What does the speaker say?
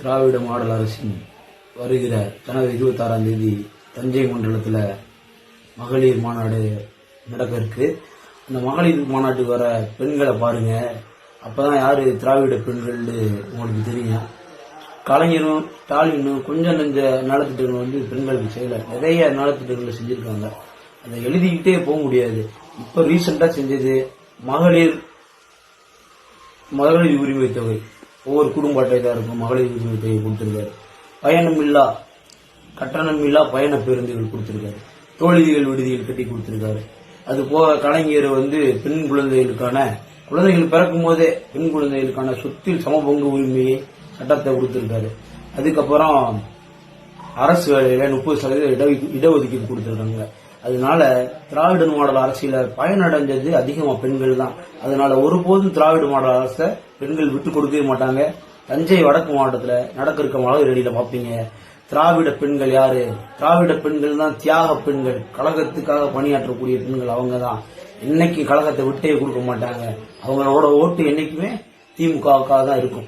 திராவிட model அரசின் வருகிற ஜனவரி 26ஆம் தேதி தஞ்சை மண்டலத்தில் மகளிர் மாநாடு நடக்க இருக்கு. அந்த மகளிர் மாநாட்டுக்கு வர பெண்களை பாருங்க, அப்பதான் யாரு திராவிட பெண்கள்னு உங்களுக்கு தெரியும். கலைஞரும் ஸ்டாலினும் கொஞ்சம் நெஞ்ச நலத்திட்டங்கள் பெண்களுக்கு செய்யல, நிறைய நலத்திட்டங்களை செஞ்சிருக்காங்க. அதை எழுதிக்கிட்டே போக முடியாது. இப்ப ரீசெண்டா செஞ்சது மகளிர் உரிமை தொகை, ஒவ்வொரு குடும்ப அட்டைதாருக்கும் மகளிர் உரிமை தொகை கொடுத்திருக்காரு. கட்டணமில்லா பயண பேருந்துகள் கொடுத்திருக்காரு. தோழிகள் விடுதிகள் கட்டி கொடுத்திருக்காரு. அது போக கலைஞர் பெண் குழந்தைகள் பிறக்கும் போதே பெண் குழந்தைகளுக்கான சொத்தில் சமபங்கு உரிமையை சட்டத்தை கொடுத்திருக்காரு. அதுக்கப்புறம் அரசு வேலையில 30% இடஒதுக்கீடு கொடுத்திருக்காங்க. அதனால திராவிட மாடல் அரசியல பயனடைஞ்சது அதிகமா பெண்கள் தான். அதனால ஒருபோதும் திராவிட மாடல் அரசை பெண்கள் விட்டு கொடுக்கவே மாட்டாங்க. தஞ்சை வடக்கு மாவட்டத்துல நடக்க இருக்க மகளிர் அடியில பாப்பீங்க. திராவிட பெண்கள் யாரு? திராவிட பெண்கள் தான் தியாக பெண்கள், கழகத்துக்காக பணியாற்றக்கூடிய பெண்கள். அவங்க தான் என்னைக்கு கழகத்தை விட்டே கொடுக்க மாட்டாங்க. அவங்களோட ஓட்டு என்னைக்குமே திமுகவுக்காக தான் இருக்கும்.